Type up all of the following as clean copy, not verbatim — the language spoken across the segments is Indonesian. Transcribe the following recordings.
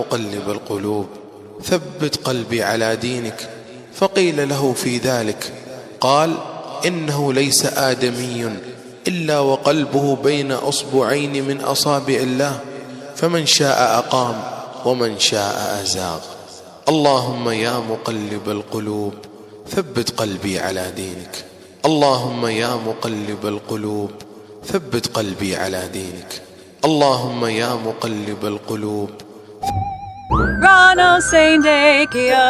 مقلب القلوب ثبت قلبي على دينك. فقيل له في ذلك قال إنه ليس آدمي إلا وقلبه بين أصبعين من أصابع الله، فمن شاء أقام ومن شاء أزاغ. اللهم يا مقلب القلوب ثبت قلبي على دينك. اللهم يا مقلب القلوب ثبت قلبي على دينك. اللهم يا مقلب القلوب. Rano Sendekia.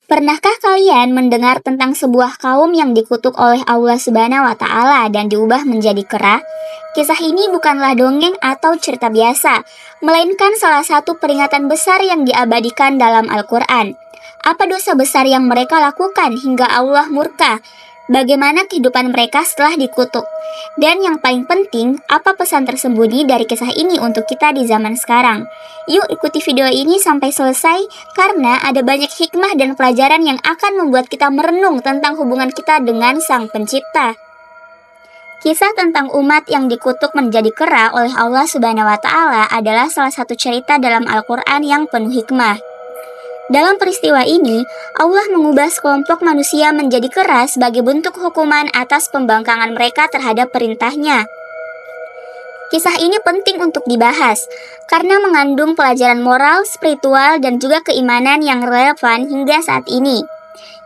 Pernahkah kalian mendengar tentang sebuah kaum yang dikutuk oleh Allah Subhanahu wa Ta'ala dan diubah menjadi kera? Kisah ini bukanlah dongeng atau cerita biasa, melainkan salah satu peringatan besar yang diabadikan dalam Al-Quran. Apa dosa besar yang mereka lakukan hingga Allah murka? Bagaimana kehidupan mereka setelah dikutuk? Dan yang paling penting, apa pesan tersembunyi dari kisah ini untuk kita di zaman sekarang? Yuk ikuti video ini sampai selesai, karena ada banyak hikmah dan pelajaran yang akan membuat kita merenung tentang hubungan kita dengan Sang Pencipta. Kisah tentang umat yang dikutuk menjadi kera oleh Allah Subhanahu wa Ta'ala adalah salah satu cerita dalam Al-Quran yang penuh hikmah. Dalam peristiwa ini, Allah mengubah sekelompok manusia menjadi kera sebagai bentuk hukuman atas pembangkangan mereka terhadap perintahnya. Kisah ini penting untuk dibahas, karena mengandung pelajaran moral, spiritual, dan juga keimanan yang relevan hingga saat ini.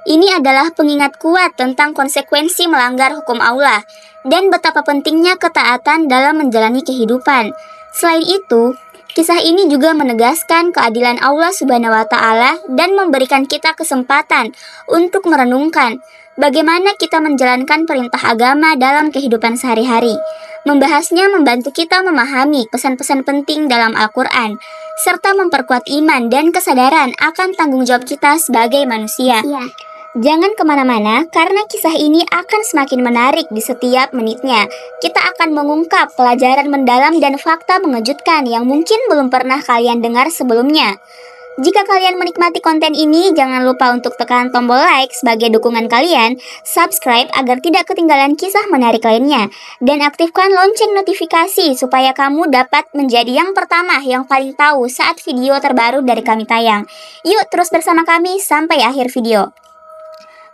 Ini adalah pengingat kuat tentang konsekuensi melanggar hukum Allah, dan betapa pentingnya ketaatan dalam menjalani kehidupan. Selain itu, kisah ini juga menegaskan keadilan Allah Subhanahu wa Ta'ala dan memberikan kita kesempatan untuk merenungkan bagaimana kita menjalankan perintah agama dalam kehidupan sehari-hari. Membahasnya membantu kita memahami pesan-pesan penting dalam Al-Quran, serta memperkuat iman dan kesadaran akan tanggung jawab kita sebagai manusia. Jangan kemana-mana, karena kisah ini akan semakin menarik di setiap menitnya. Kita akan mengungkap pelajaran mendalam dan fakta mengejutkan yang mungkin belum pernah kalian dengar sebelumnya. Jika kalian menikmati konten ini, jangan lupa untuk tekan tombol like sebagai dukungan kalian, subscribe agar tidak ketinggalan kisah menarik lainnya, dan aktifkan lonceng notifikasi supaya kamu dapat menjadi yang pertama yang paling tahu saat video terbaru dari kami tayang. Yuk terus bersama kami sampai akhir video.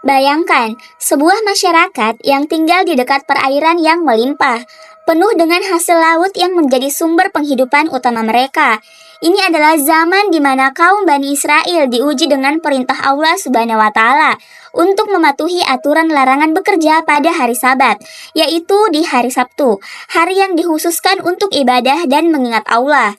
Bayangkan, sebuah masyarakat yang tinggal di dekat perairan yang melimpah, penuh dengan hasil laut yang menjadi sumber penghidupan utama mereka. Ini adalah zaman di mana kaum Bani Israel diuji dengan perintah Allah Subhanahu wa Ta'ala untuk mematuhi aturan larangan bekerja pada hari Sabat, yaitu di hari Sabtu, hari yang dikhususkan untuk ibadah dan mengingat Allah.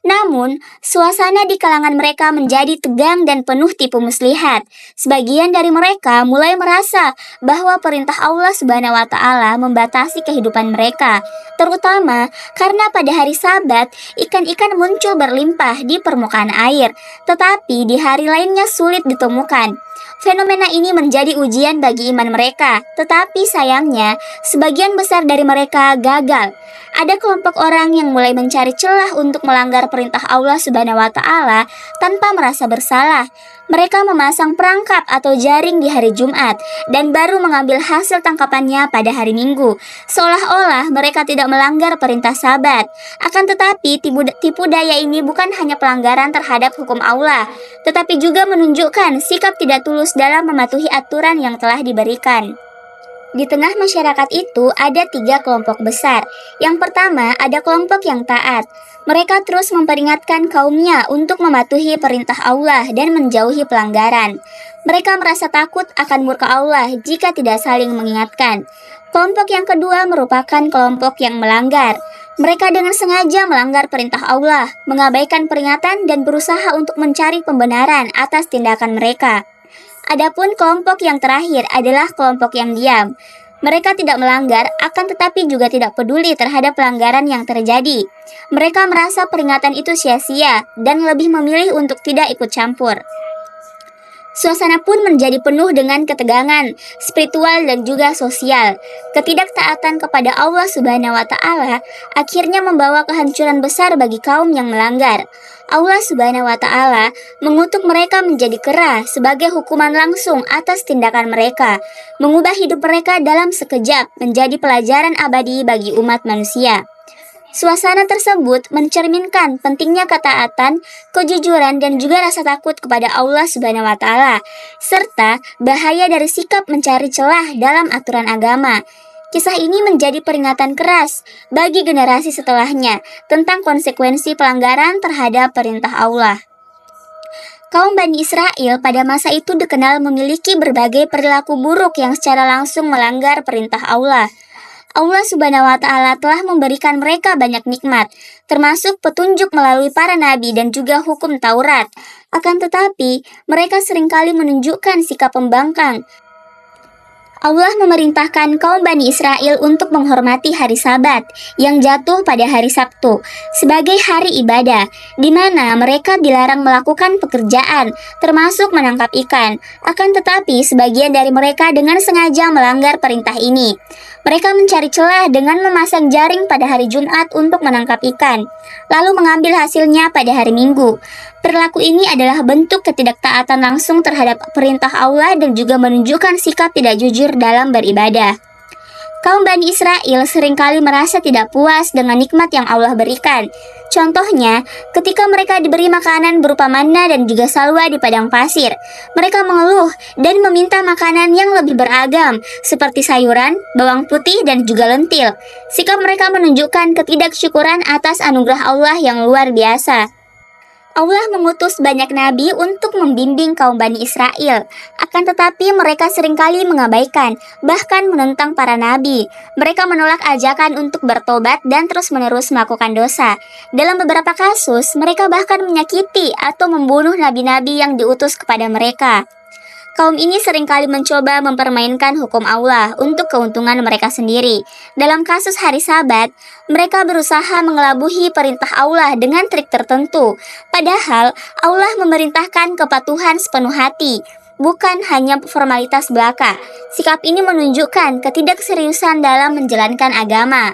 Namun, suasana di kalangan mereka menjadi tegang dan penuh tipu muslihat. Sebagian dari mereka mulai merasa bahwa perintah Allah Subhanahu wa Ta'ala membatasi kehidupan mereka, terutama karena pada hari Sabat, ikan-ikan muncul berlimpah di permukaan air, tetapi di hari lainnya sulit ditemukan. Fenomena ini menjadi ujian bagi iman mereka, tetapi sayangnya, sebagian besar dari mereka gagal. Ada kelompok orang yang mulai mencari celah untuk melanggar perintah Allah Subhanahu wa Ta'ala tanpa merasa bersalah. Mereka memasang perangkap atau jaring di hari Jumat dan baru mengambil hasil tangkapannya pada hari Minggu, seolah-olah mereka tidak melanggar perintah Sabat. Akan tetapi, tipu daya ini bukan hanya pelanggaran terhadap hukum Allah, tetapi juga menunjukkan sikap tidak tulus dalam mematuhi aturan yang telah diberikan. Di tengah masyarakat itu ada 3 kelompok besar. Yang pertama, ada kelompok yang taat. Mereka terus memperingatkan kaumnya untuk mematuhi perintah Allah dan menjauhi pelanggaran. Mereka merasa takut akan murka Allah jika tidak saling mengingatkan. Kelompok yang kedua merupakan kelompok yang melanggar. Mereka dengan sengaja melanggar perintah Allah, mengabaikan peringatan dan berusaha untuk mencari pembenaran atas tindakan mereka. Adapun kelompok yang terakhir adalah kelompok yang diam. Mereka tidak melanggar, akan tetapi juga tidak peduli terhadap pelanggaran yang terjadi. Mereka merasa peringatan itu sia-sia dan lebih memilih untuk tidak ikut campur. Suasana pun menjadi penuh dengan ketegangan, spiritual dan juga sosial. Ketidaktaatan kepada Allah Subhanahu wa Ta'ala akhirnya membawa kehancuran besar bagi kaum yang melanggar. Allah Subhanahu wa Ta'ala mengutuk mereka menjadi kera sebagai hukuman langsung atas tindakan mereka, mengubah hidup mereka dalam sekejap menjadi pelajaran abadi bagi umat manusia. Suasana tersebut mencerminkan pentingnya ketaatan, kejujuran, dan juga rasa takut kepada Allah Subhanahu wa Ta'ala, serta bahaya dari sikap mencari celah dalam aturan agama. Kisah ini menjadi peringatan keras bagi generasi setelahnya tentang konsekuensi pelanggaran terhadap perintah Allah. Kaum Bani Israel pada masa itu dikenal memiliki berbagai perilaku buruk yang secara langsung melanggar perintah Allah. Allah Subhanahu wa Ta'ala telah memberikan mereka banyak nikmat, termasuk petunjuk melalui para nabi dan juga hukum Taurat. Akan tetapi, mereka seringkali menunjukkan sikap pembangkang. Allah memerintahkan kaum Bani Israel untuk menghormati hari Sabat yang jatuh pada hari Sabtu sebagai hari ibadah, di mana mereka dilarang melakukan pekerjaan, termasuk menangkap ikan. Akan tetapi, sebagian dari mereka dengan sengaja melanggar perintah ini. Mereka mencari celah dengan memasang jaring pada hari Jumat untuk menangkap ikan, lalu mengambil hasilnya pada hari Minggu. Perilaku ini adalah bentuk ketidaktaatan langsung terhadap perintah Allah dan juga menunjukkan sikap tidak jujur dalam beribadah. Kaum Bani Israel seringkali merasa tidak puas dengan nikmat yang Allah berikan. Contohnya, ketika mereka diberi makanan berupa manna dan juga salwa di padang pasir, mereka mengeluh dan meminta makanan yang lebih beragam, seperti sayuran, bawang putih, dan juga lentil. Sikap mereka menunjukkan ketidaksyukuran atas anugerah Allah yang luar biasa. Allah mengutus banyak nabi untuk membimbing kaum Bani Israel. Akan tetapi mereka seringkali mengabaikan, bahkan menentang para nabi. Mereka menolak ajakan untuk bertobat dan terus-menerus melakukan dosa. Dalam beberapa kasus, mereka bahkan menyakiti atau membunuh nabi-nabi yang diutus kepada mereka. Kaum ini seringkali mencoba mempermainkan hukum Allah untuk keuntungan mereka sendiri. Dalam kasus hari Sabat, mereka berusaha mengelabuhi perintah Allah dengan trik tertentu. Padahal, Allah memerintahkan kepatuhan sepenuh hati, bukan hanya formalitas belaka. Sikap ini menunjukkan ketidakseriusan dalam menjalankan agama.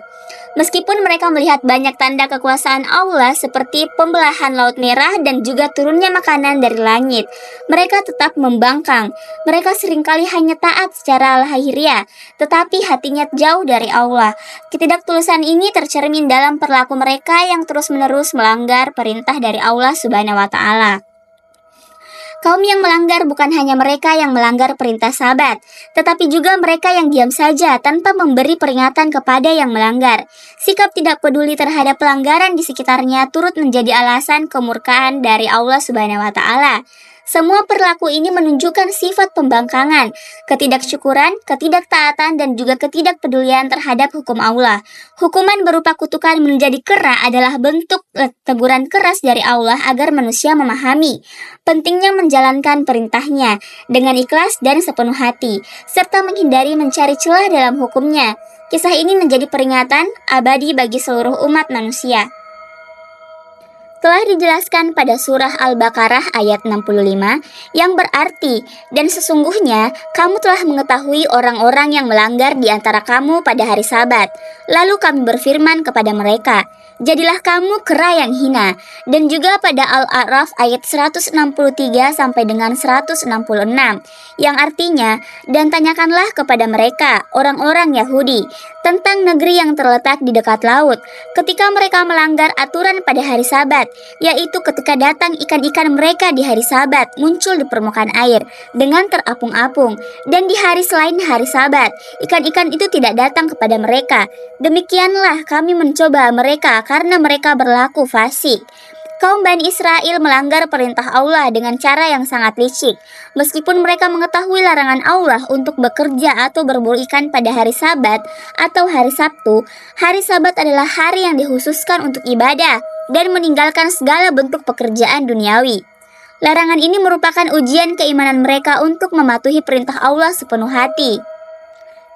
Meskipun mereka melihat banyak tanda kekuasaan Allah seperti pembelahan Laut Merah dan juga turunnya makanan dari langit, mereka tetap membangkang. Mereka seringkali hanya taat secara lahiriah, tetapi hatinya jauh dari Allah. Ketidaktulusan ini tercermin dalam perilaku mereka yang terus-menerus melanggar perintah dari Allah Subhanahu wa Ta'ala. Kaum yang melanggar bukan hanya mereka yang melanggar perintah Sabat, tetapi juga mereka yang diam saja tanpa memberi peringatan kepada yang melanggar. Sikap tidak peduli terhadap pelanggaran di sekitarnya turut menjadi alasan kemurkaan dari Allah Subhanahu wa Ta'ala. Semua perilaku ini menunjukkan sifat pembangkangan, ketidaksyukuran, ketidaktaatan, dan juga ketidakpedulian terhadap hukum Allah. Hukuman berupa kutukan menjadi kera adalah bentuk teguran keras dari Allah agar manusia memahami pentingnya menjalankan perintahnya dengan ikhlas dan sepenuh hati, serta menghindari mencari celah dalam hukumnya. Kisah ini menjadi peringatan abadi bagi seluruh umat manusia. Telah dijelaskan pada surah Al-Baqarah ayat 65 yang berarti, dan sesungguhnya kamu telah mengetahui orang-orang yang melanggar di antara kamu pada hari Sabat. Lalu kami berfirman kepada mereka, jadilah kamu kera yang hina. Dan juga pada Al-A'raf ayat 163 sampai dengan 166 yang artinya, dan tanyakanlah kepada mereka, orang-orang Yahudi, tentang negeri yang terletak di dekat laut, ketika mereka melanggar aturan pada hari Sabat, yaitu ketika datang ikan-ikan mereka di hari Sabat muncul di permukaan air dengan terapung-apung, dan di hari selain hari Sabat, ikan-ikan itu tidak datang kepada mereka. Demikianlah kami mencoba mereka karena mereka berlaku fasik. Kaum Bani Israel melanggar perintah Allah dengan cara yang sangat licik. Meskipun mereka mengetahui larangan Allah untuk bekerja atau berburu ikan pada hari Sabat atau hari Sabtu, hari Sabat adalah hari yang dikhususkan untuk ibadah dan meninggalkan segala bentuk pekerjaan duniawi. Larangan ini merupakan ujian keimanan mereka untuk mematuhi perintah Allah sepenuh hati.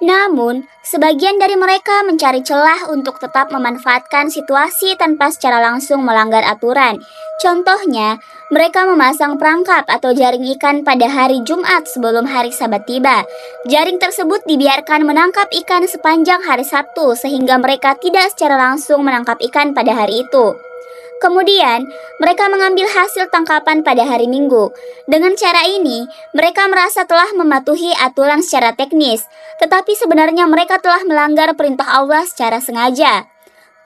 Namun, sebagian dari mereka mencari celah untuk tetap memanfaatkan situasi tanpa secara langsung melanggar aturan. Contohnya, mereka memasang perangkap atau jaring ikan pada hari Jumat sebelum hari Sabat tiba. Jaring tersebut dibiarkan menangkap ikan sepanjang hari Sabtu sehingga mereka tidak secara langsung menangkap ikan pada hari itu. Kemudian, mereka mengambil hasil tangkapan pada hari Minggu. Dengan cara ini, mereka merasa telah mematuhi aturan secara teknis, tetapi sebenarnya mereka telah melanggar perintah Allah secara sengaja.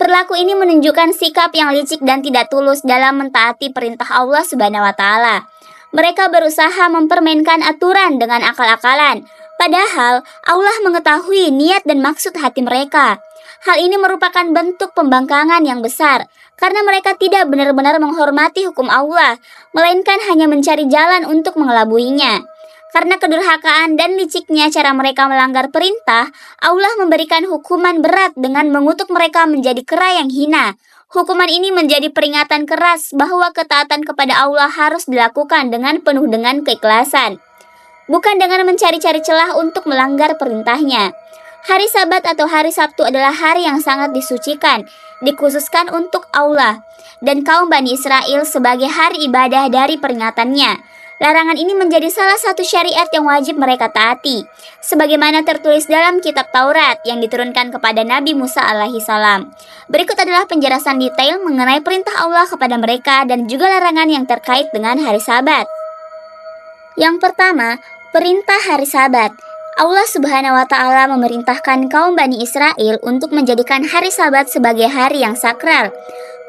Perilaku ini menunjukkan sikap yang licik dan tidak tulus dalam mentaati perintah Allah Subhanahu wa taala. Mereka berusaha mempermainkan aturan dengan akal-akalan, padahal Allah mengetahui niat dan maksud hati mereka. Hal ini merupakan bentuk pembangkangan yang besar, karena mereka tidak benar-benar menghormati hukum Allah, melainkan hanya mencari jalan untuk mengelabuinya. Karena kedurhakaan dan liciknya cara mereka melanggar perintah, Allah memberikan hukuman berat dengan mengutuk mereka menjadi kera yang hina. Hukuman ini menjadi peringatan keras bahwa ketaatan kepada Allah harus dilakukan dengan penuh dengan keikhlasan, bukan dengan mencari-cari celah untuk melanggar perintahnya. Hari Sabat atau hari Sabtu adalah hari yang sangat disucikan, dikhususkan untuk Allah dan kaum Bani Israel sebagai hari ibadah dari peringatannya. Larangan ini menjadi salah satu syariat yang wajib mereka taati, sebagaimana tertulis dalam kitab Taurat yang diturunkan kepada Nabi Musa alaihi salam. Berikut adalah penjelasan detail mengenai perintah Allah kepada mereka dan juga larangan yang terkait dengan hari Sabat. Yang pertama, perintah hari Sabat. Allah Subhanahu wa taala memerintahkan kaum Bani Israel untuk menjadikan hari Sabat sebagai hari yang sakral,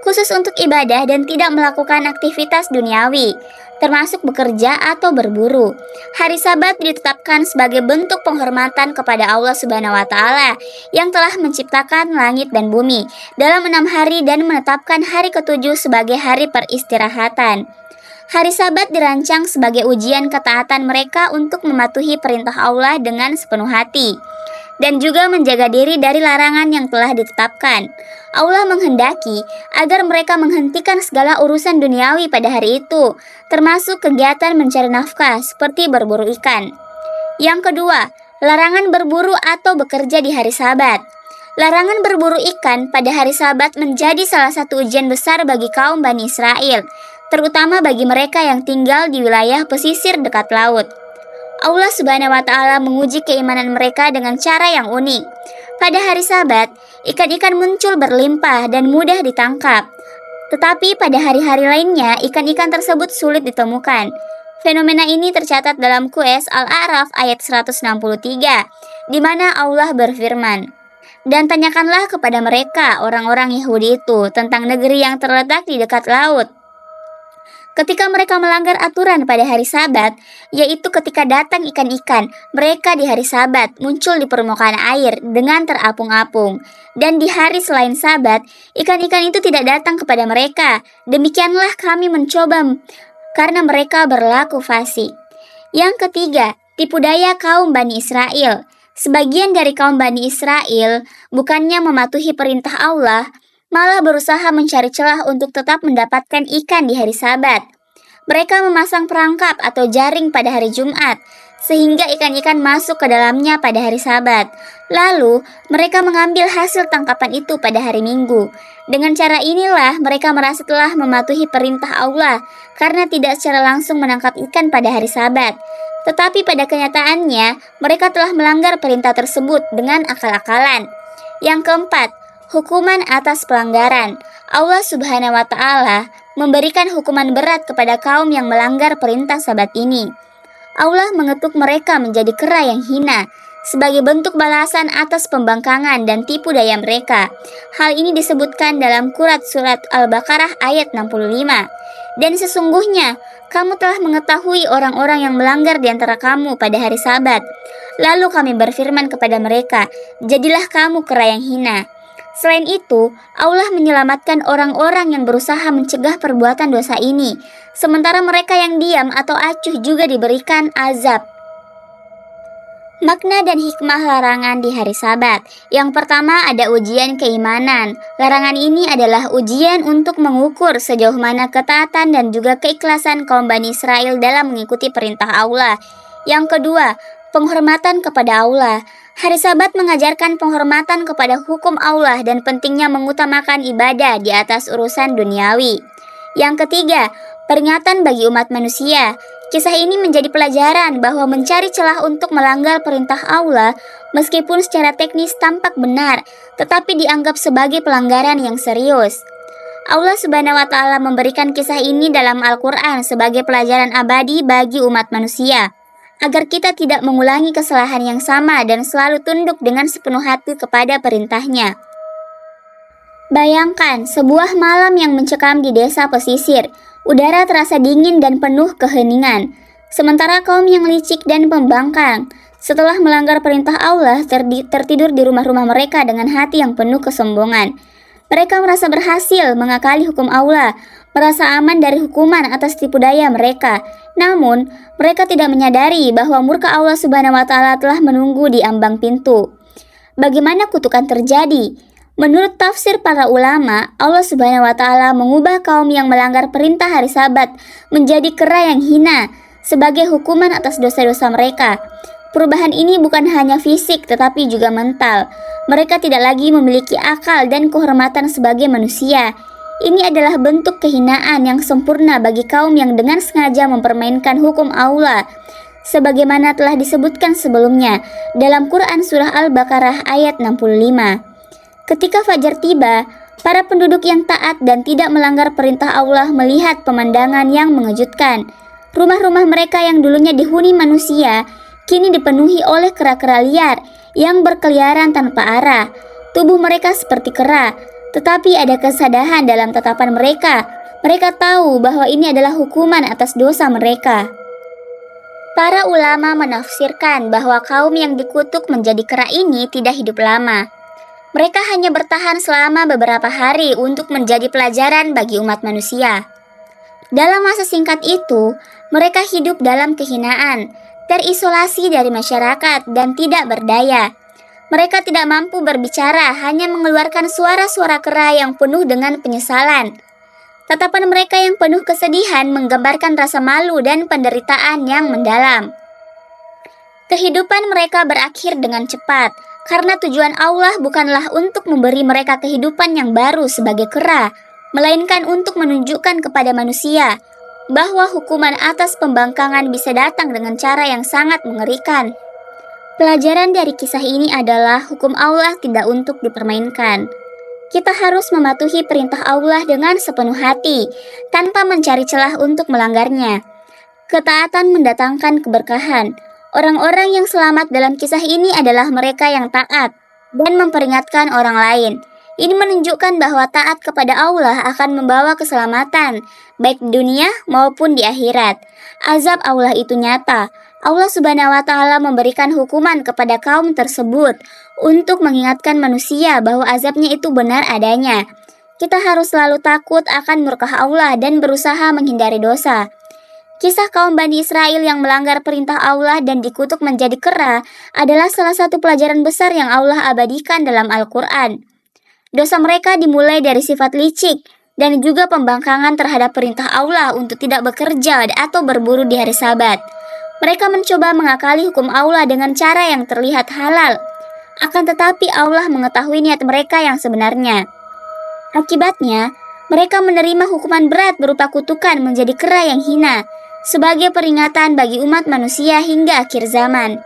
khusus untuk ibadah dan tidak melakukan aktivitas duniawi, termasuk bekerja atau berburu. Hari Sabat ditetapkan sebagai bentuk penghormatan kepada Allah Subhanahu wa taala yang telah menciptakan langit dan bumi dalam 6 hari dan menetapkan hari ke-7 sebagai hari peristirahatan. Hari Sabat dirancang sebagai ujian ketaatan mereka untuk mematuhi perintah Allah dengan sepenuh hati dan juga menjaga diri dari larangan yang telah ditetapkan. Allah menghendaki agar mereka menghentikan segala urusan duniawi pada hari itu, termasuk kegiatan mencari nafkah seperti berburu ikan. Yang kedua, larangan berburu atau bekerja di hari Sabat. Larangan berburu ikan pada hari Sabat menjadi salah satu ujian besar bagi kaum Bani Israel, terutama bagi mereka yang tinggal di wilayah pesisir dekat laut. Allah Subhanahu wa taala menguji keimanan mereka dengan cara yang unik. Pada hari Sabat, ikan-ikan muncul berlimpah dan mudah ditangkap. Tetapi pada hari-hari lainnya, ikan-ikan tersebut sulit ditemukan. Fenomena ini tercatat dalam Qur'an Al-A'raf ayat 163, di mana Allah berfirman, "Dan tanyakanlah kepada mereka, orang-orang Yahudi itu, tentang negeri yang terletak di dekat laut. Ketika mereka melanggar aturan pada hari Sabat, yaitu ketika datang ikan-ikan, mereka di hari Sabat muncul di permukaan air dengan terapung-apung. Dan di hari selain Sabat, ikan-ikan itu tidak datang kepada mereka. Demikianlah kami mencoba karena mereka berlaku fasik." Yang ketiga, tipu daya kaum Bani Israel. Sebagian dari kaum Bani Israel bukannya mematuhi perintah Allah, malah berusaha mencari celah untuk tetap mendapatkan ikan di hari Sabat. Mereka memasang perangkap atau jaring pada hari Jumat, sehingga ikan-ikan masuk ke dalamnya pada hari Sabat. Lalu, mereka mengambil hasil tangkapan itu pada hari Minggu. Dengan cara inilah mereka merasa telah mematuhi perintah Allah, karena tidak secara langsung menangkap ikan pada hari Sabat. Tetapi pada kenyataannya, mereka telah melanggar perintah tersebut dengan akal-akalan. Yang keempat, hukuman atas pelanggaran. Allah Subhanahu wa taala memberikan hukuman berat kepada kaum yang melanggar perintah Sabat ini. Allah mengetuk mereka menjadi kera yang hina sebagai bentuk balasan atas pembangkangan dan tipu daya mereka. Hal ini disebutkan dalam surat Al-Baqarah ayat 65. Dan sesungguhnya kamu telah mengetahui orang-orang yang melanggar di antara kamu pada hari Sabat. Lalu kami berfirman kepada mereka, jadilah kamu kera yang hina. Selain itu, Allah menyelamatkan orang-orang yang berusaha mencegah perbuatan dosa ini, sementara mereka yang diam atau acuh juga diberikan azab. Makna dan hikmah larangan di hari Sabat. Yang pertama ada ujian keimanan. Larangan ini adalah ujian untuk mengukur sejauh mana ketaatan dan juga keikhlasan kaum Bani Israel dalam mengikuti perintah Allah. Yang kedua, penghormatan kepada Allah. Hari Sabat mengajarkan penghormatan kepada hukum Allah dan pentingnya mengutamakan ibadah di atas urusan duniawi. Yang ketiga, peringatan bagi umat manusia. Kisah ini menjadi pelajaran bahwa mencari celah untuk melanggar perintah Allah, meskipun secara teknis tampak benar, tetapi dianggap sebagai pelanggaran yang serius. Allah Subhanahu wa Ta'ala memberikan kisah ini dalam Al-Quran sebagai pelajaran abadi bagi umat manusia, agar kita tidak mengulangi kesalahan yang sama dan selalu tunduk dengan sepenuh hati kepada perintahnya. Bayangkan sebuah malam yang mencekam di desa pesisir. Udara terasa dingin dan penuh keheningan. Sementara kaum yang licik dan pembangkang, setelah melanggar perintah Allah, tertidur di rumah-rumah mereka dengan hati yang penuh kesombongan. Mereka merasa berhasil mengakali hukum Allah, merasa aman dari hukuman atas tipu daya mereka. Namun, mereka tidak menyadari bahwa murka Allah Subhanahu wa Ta'ala telah menunggu di ambang pintu. Bagaimana kutukan terjadi? Menurut tafsir para ulama, Allah Subhanahu wa Ta'ala mengubah kaum yang melanggar perintah hari Sabat menjadi kera yang hina sebagai hukuman atas dosa-dosa mereka. Perubahan ini bukan hanya fisik tetapi juga mental. Mereka tidak lagi memiliki akal dan kehormatan sebagai manusia. Ini adalah bentuk kehinaan yang sempurna bagi kaum yang dengan sengaja mempermainkan hukum Allah, sebagaimana telah disebutkan sebelumnya dalam Quran Surah Al-Baqarah ayat 65. Ketika fajar tiba, para penduduk yang taat dan tidak melanggar perintah Allah melihat pemandangan yang mengejutkan. Rumah-rumah mereka yang dulunya dihuni manusia, kini dipenuhi oleh kera-kera liar yang berkeliaran tanpa arah. Tubuh mereka seperti kera, tetapi ada kesadaran dalam tatapan mereka. Mereka tahu bahwa ini adalah hukuman atas dosa mereka. Para ulama menafsirkan bahwa kaum yang dikutuk menjadi kera ini tidak hidup lama. Mereka hanya bertahan selama beberapa hari untuk menjadi pelajaran bagi umat manusia. Dalam masa singkat itu, mereka hidup dalam kehinaan, terisolasi dari masyarakat, dan tidak berdaya. Mereka tidak mampu berbicara, hanya mengeluarkan suara-suara kera yang penuh dengan penyesalan. Tatapan mereka yang penuh kesedihan menggambarkan rasa malu dan penderitaan yang mendalam. Kehidupan mereka berakhir dengan cepat, karena tujuan Allah bukanlah untuk memberi mereka kehidupan yang baru sebagai kera, melainkan untuk menunjukkan kepada manusia bahwa hukuman atas pembangkangan bisa datang dengan cara yang sangat mengerikan. Pelajaran dari kisah ini adalah hukum Allah tidak untuk dipermainkan. Kita harus mematuhi perintah Allah dengan sepenuh hati, tanpa mencari celah untuk melanggarnya. Ketaatan mendatangkan keberkahan. Orang-orang yang selamat dalam kisah ini adalah mereka yang taat dan memperingatkan orang lain. Ini menunjukkan bahwa taat kepada Allah akan membawa keselamatan, baik di dunia maupun di akhirat. Azab Allah itu nyata. Allah Subhanahu wa Ta'ala memberikan hukuman kepada kaum tersebut untuk mengingatkan manusia bahwa azabnya itu benar adanya. Kita harus selalu takut akan murka Allah dan berusaha menghindari dosa. Kisah kaum Bani Israel yang melanggar perintah Allah dan dikutuk menjadi kera adalah salah satu pelajaran besar yang Allah abadikan dalam Al-Quran. Dosa mereka dimulai dari sifat licik dan juga pembangkangan terhadap perintah Allah untuk tidak bekerja atau berburu di hari Sabat. Mereka mencoba mengakali hukum Allah dengan cara yang terlihat halal. Akan tetapi Allah mengetahui niat mereka yang sebenarnya. Akibatnya, mereka menerima hukuman berat berupa kutukan menjadi kera yang hina, sebagai peringatan bagi umat manusia hingga akhir zaman.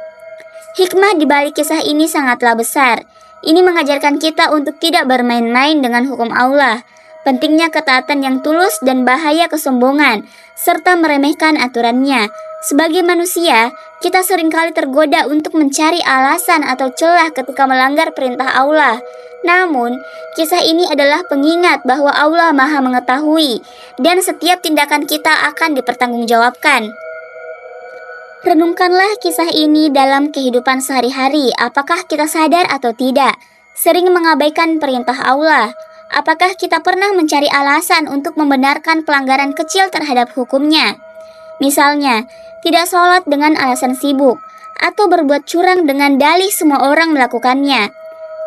Hikmah di balik kisah ini sangatlah besar. Ini mengajarkan kita untuk tidak bermain-main dengan hukum Allah, pentingnya ketaatan yang tulus dan bahaya kesombongan, serta meremehkan aturannya. Sebagai manusia, kita seringkali tergoda untuk mencari alasan atau celah ketika melanggar perintah Allah. Namun, kisah ini adalah pengingat bahwa Allah Maha Mengetahui dan setiap tindakan kita akan dipertanggungjawabkan. Renungkanlah kisah ini dalam kehidupan sehari-hari. Apakah kita sadar atau tidak sering mengabaikan perintah Allah? Apakah kita pernah mencari alasan untuk membenarkan pelanggaran kecil terhadap hukumnya? Misalnya, tidak sholat dengan alasan sibuk, atau berbuat curang dengan dalih semua orang melakukannya.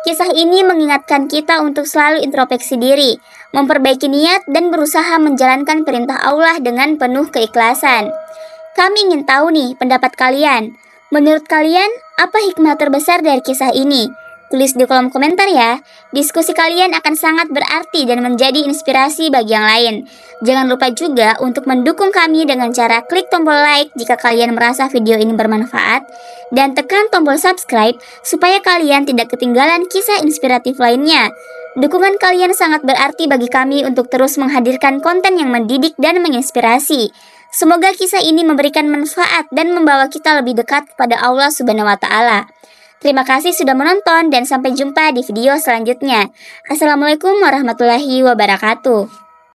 Kisah ini mengingatkan kita untuk selalu introspeksi diri, memperbaiki niat, dan berusaha menjalankan perintah Allah dengan penuh keikhlasan. Kami ingin tahu nih pendapat kalian. Menurut kalian, apa hikmah terbesar dari kisah ini? Tulis di kolom komentar ya. Diskusi kalian akan sangat berarti dan menjadi inspirasi bagi yang lain. Jangan lupa juga untuk mendukung kami dengan cara klik tombol like jika kalian merasa video ini bermanfaat, dan tekan tombol subscribe supaya kalian tidak ketinggalan kisah inspiratif lainnya. Dukungan kalian sangat berarti bagi kami untuk terus menghadirkan konten yang mendidik dan menginspirasi. Semoga kisah ini memberikan manfaat dan membawa kita lebih dekat kepada Allah Subhanahu wa Ta'ala. Terima kasih sudah menonton dan sampai jumpa di video selanjutnya. Assalamualaikum warahmatullahi wabarakatuh.